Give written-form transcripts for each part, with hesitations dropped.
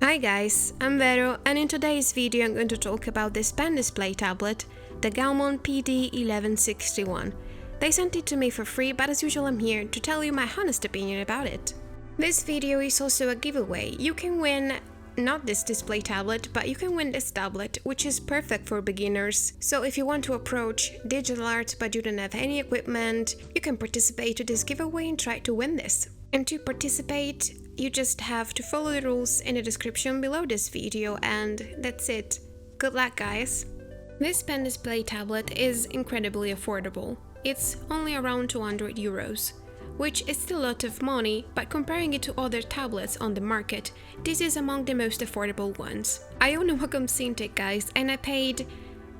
Hi guys, I'm Vero, and in today's video I'm going to talk about this pen display tablet, the Gaomon Pd1161. They sent it to me for free, but as usual I'm here to tell you my honest opinion about it. This video is also a giveaway. You can win not this display tablet, but you can win this tablet, which is perfect for beginners. So if you want to approach digital art but you don't have any equipment, you can participate to this giveaway and try to win this. And to participate, you just have to follow the rules in the description below this video, and that's it. Good luck, guys! This pen display tablet is incredibly affordable. It's only around 200 euros, which is still a lot of money, but comparing it to other tablets on the market, this is among the most affordable ones. I own a Wacom Cintiq, guys, and I paid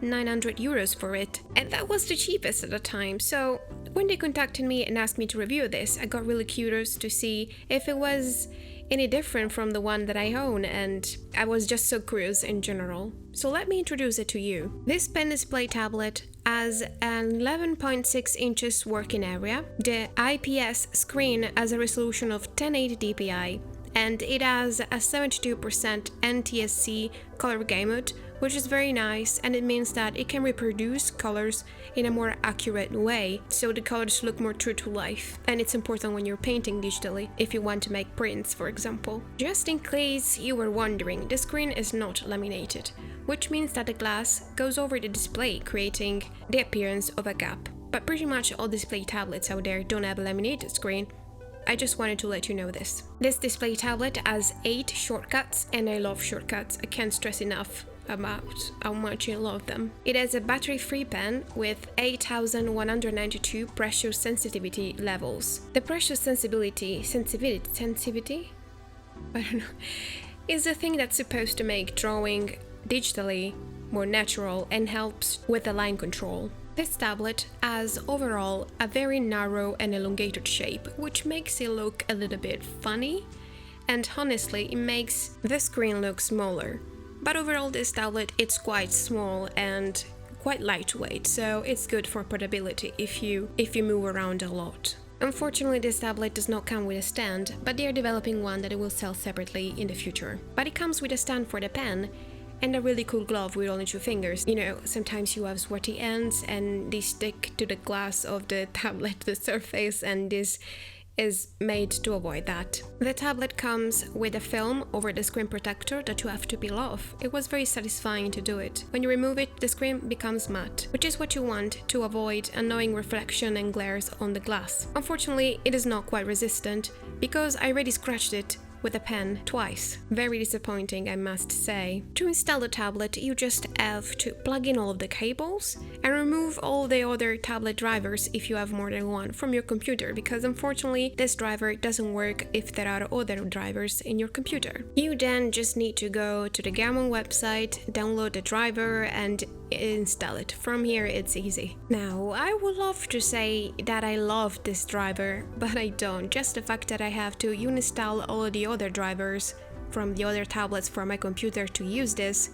900 euros for it, and that was the cheapest at the time. So when they contacted me and asked me to review this, I got really curious to see if it was any different from the one that I own, and I was just so curious in general. So let me introduce it to you. This pen display tablet has an 11.6 inches working area. The IPS screen has a resolution of 1080 dpi, and it has a 72% NTSC color gamut, which is very nice, and it means that it can reproduce colors in a more accurate way, so the colors look more true to life. And it's important when you're painting digitally, if you want to make prints, for example. Just in case you were wondering, the screen is not laminated, which means that the glass goes over the display, creating the appearance of a gap. But pretty much all display tablets out there don't have a laminated screen. I just wanted to let you know this. This display tablet has 8 shortcuts, and I love shortcuts. I can't stress enough about how much I love them. It has a battery-free pen with 8192 pressure sensitivity levels. The pressure sensitivity, I don't know, is a thing that's supposed to make drawing digitally more natural and helps with the line control. This tablet has overall a very narrow and elongated shape, which makes it look a little bit funny, and honestly it makes the screen look smaller. But overall this tablet, it's quite small and quite lightweight, so it's good for portability if you move around a lot. Unfortunately, this tablet does not come with a stand, but they are developing one that it will sell separately in the future. But it comes with a stand for the pen and a really cool glove with only 2 fingers. You know, sometimes you have sweaty ends and they stick to the glass of the tablet, the surface, and this is made to avoid that. The tablet comes with a film over the screen protector that you have to peel off. It was very satisfying to do it. When you remove it, the screen becomes matte, which is what you want to avoid annoying reflection and glares on the glass. Unfortunately, it is not quite resistant because I already scratched it with a pen twice. Very disappointing, I must say. To install the tablet, you just have to plug in all of the cables and remove all the other tablet drivers if you have more than one from your computer, because unfortunately this driver doesn't work if there are other drivers in your computer. You then just need to go to the Gaomon website, download the driver and install it. From here it's easy. Now, I would love to say that I love this driver, but I don't. Just the fact that I have to uninstall all of the other drivers from the other tablets for my computer to use this,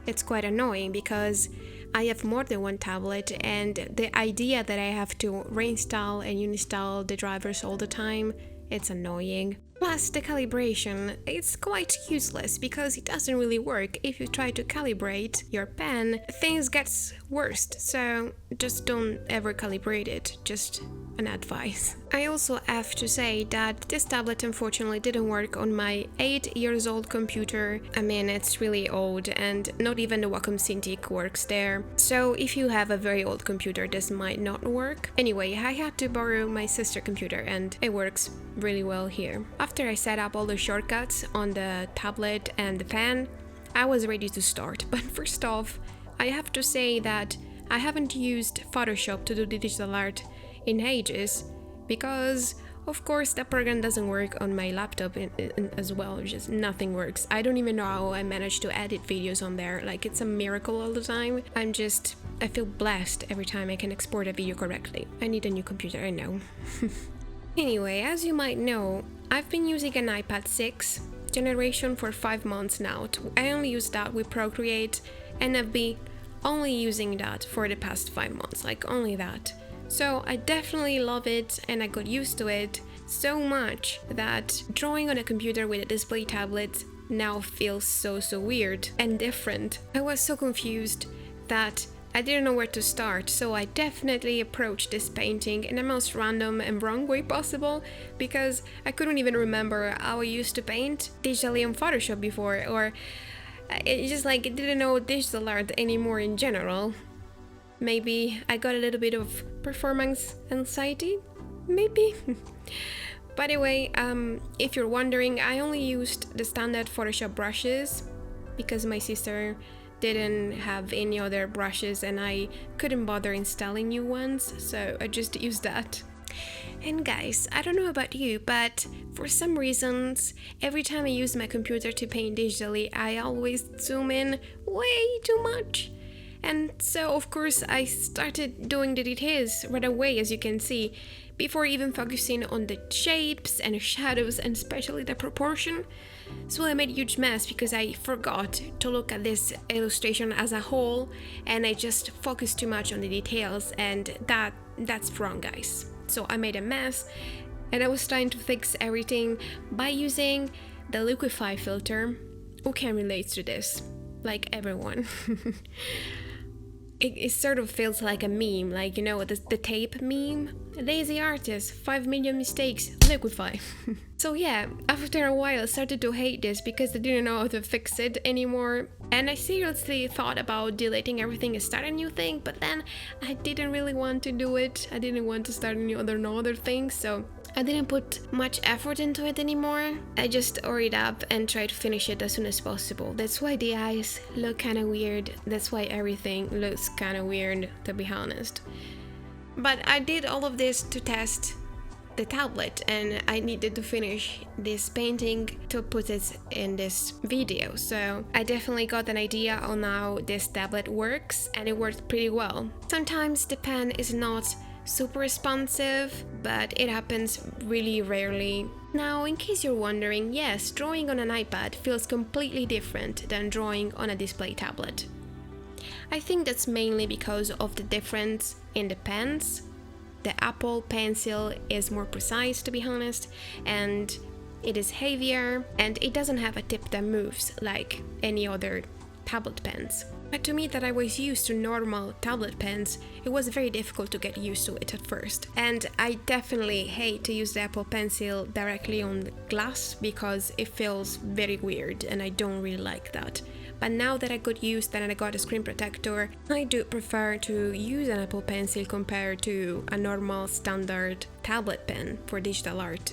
it's quite annoying because I have more than one tablet, and the idea that I have to reinstall and uninstall the drivers all the time, it's annoying. Plus, the calibration, it's quite useless because it doesn't really work. If you try to calibrate your pen, things get worse, so just don't ever calibrate it, just an advice. I also have to say that this tablet unfortunately didn't work on my 8 years old computer. I mean, it's really old and not even the Wacom Cintiq works there. So if you have a very old computer, this might not work. Anyway, I had to borrow my sister's computer and it works really well here. After I set up all the shortcuts on the tablet and the pen, I was ready to start. But first off, I have to say that I haven't used Photoshop to do digital art in ages, because of course that program doesn't work on my laptop as well. Just nothing works. I don't even know how I managed to edit videos on there. Like, it's a miracle all the time. I feel blessed every time I can export a video correctly. I need a new computer, I know. Anyway, as you might know, I've been using an iPad 6 generation for 5 months now. I only use that with Procreate, and I've been only using that for the past 5 months, like only that. So I definitely love it, and I got used to it so much that drawing on a computer with a display tablet now feels so weird and different. I was so confused that I didn't know where to start, so I definitely approached this painting in the most random and wrong way possible, because I couldn't even remember how I used to paint digitally on Photoshop before, or it's just like I didn't know digital art anymore in general. Maybe I got a little bit of performance anxiety, maybe. By the way, if you're wondering, I only used the standard Photoshop brushes because my sister didn't have any other brushes and I couldn't bother installing new ones, so I just used that. And guys, I don't know about you, but for some reasons, every time I use my computer to paint digitally, I always zoom in way too much. And so of course I started doing the details right away, as you can see, before even focusing on the shapes and the shadows and especially the proportion. So I made a huge mess because I forgot to look at this illustration as a whole, and I just focused too much on the details, and that's wrong, guys. So I made a mess, and I was trying to fix everything by using the Liquify filter. Who can relate to this? Like everyone. It sort of feels like a meme, like, you know, the tape meme. Lazy artist, 5 million mistakes, Liquify. So yeah, after a while I started to hate this because I didn't know how to fix it anymore. And I seriously thought about deleting everything and start a new thing, but then I didn't really want to do it. I didn't want to start another thing, so I didn't put much effort into it anymore. I just hurried up and tried to finish it as soon as possible. That's why the eyes look kinda weird. That's why everything looks kinda weird, to be honest. But I did all of this to test the tablet, and I needed to finish this painting to put it in this video. So I definitely got an idea on how this tablet works, and it worked pretty well. Sometimes the pen is not super responsive, but it happens really rarely. Now, in case you're wondering, yes, drawing on an iPad feels completely different than drawing on a display tablet. I think that's mainly because of the difference in the pens. The Apple Pencil is more precise, to be honest, and it is heavier, and it doesn't have a tip that moves like any other tablet pens. But to me, that I was used to normal tablet pens, it was very difficult to get used to it at first. And I definitely hate to use the Apple Pencil directly on the glass because it feels very weird and I don't really like that. But now that I got used and I got a screen protector, I do prefer to use an Apple Pencil compared to a normal standard tablet pen for digital art.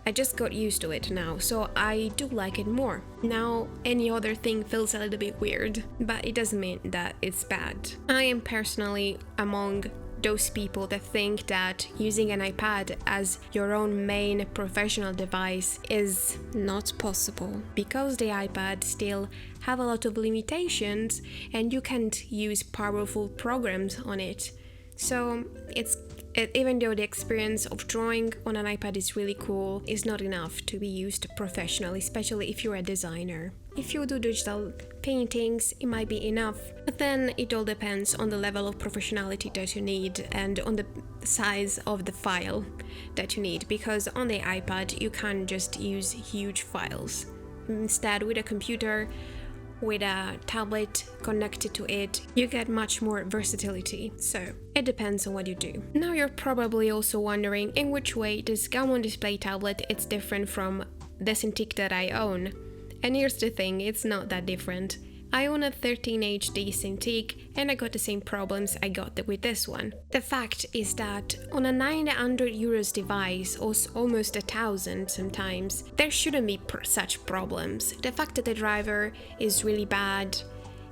I just got used to it now, so I do like it more. Now, any other thing feels a little bit weird, but it doesn't mean that it's bad. I am personally among those people that think that using an iPad as your own main professional device is not possible because the iPad still have a lot of limitations and you can't use powerful programs on it. So even though the experience of drawing on an iPad is really cool, it's not enough to be used professionally, especially if you're a designer. If you do digital paintings, it might be enough, but then it all depends on the level of professionality that you need and on the size of the file that you need, because on the iPad you can't just use huge files. Instead, with a computer, with a tablet connected to it, you get much more versatility. So it depends on what you do. Now you're probably also wondering in which way this Gaomon display tablet is different from the Cintiq that I own. And here's the thing, it's not that different. I own a 13HD Cintiq and I got the same problems I got with this one. The fact is that on a 900 euros device, or almost 1,000 sometimes, there shouldn't be such problems. The fact that the driver is really bad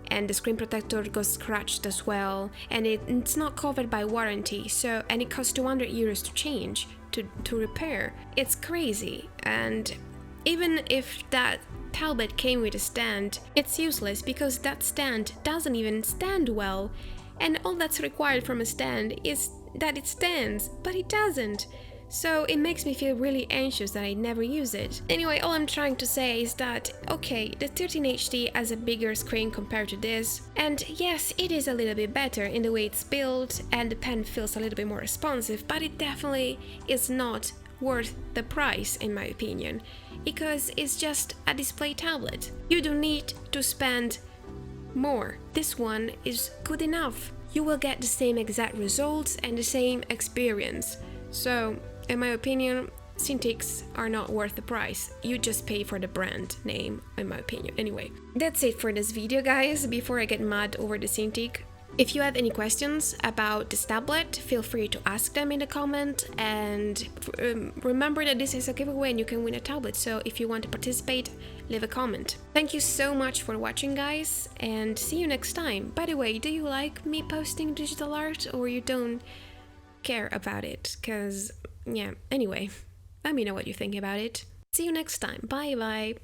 and the screen protector got scratched as well, and it's not covered by warranty, and it costs 200 euros to change, to repair. It's crazy. And even if that tablet came with a stand, it's useless because that stand doesn't even stand well, and all that's required from a stand is that it stands, but it doesn't. So it makes me feel really anxious that I never use it. Anyway, all I'm trying to say is that, okay, the 13HD has a bigger screen compared to this, and yes, it is a little bit better in the way it's built and the pen feels a little bit more responsive, but it definitely is not worth the price in my opinion, because it's just a display tablet. You don't need to spend more. This one is good enough. You will get the same exact results and the same experience. So, in my opinion, Cintiqs are not worth the price. You just pay for the brand name, in my opinion. Anyway, that's it for this video, guys. Before I get mad over the Cintiq, if you have any questions about this tablet, feel free to ask them in the comment, and remember that this is a giveaway and you can win a tablet, so if you want to participate, leave a comment. Thank you so much for watching, guys, and see you next time. By the way, do you like me posting digital art, or you don't care about it? Cause, yeah, anyway, let me know what you think about it. See you next time. Bye bye.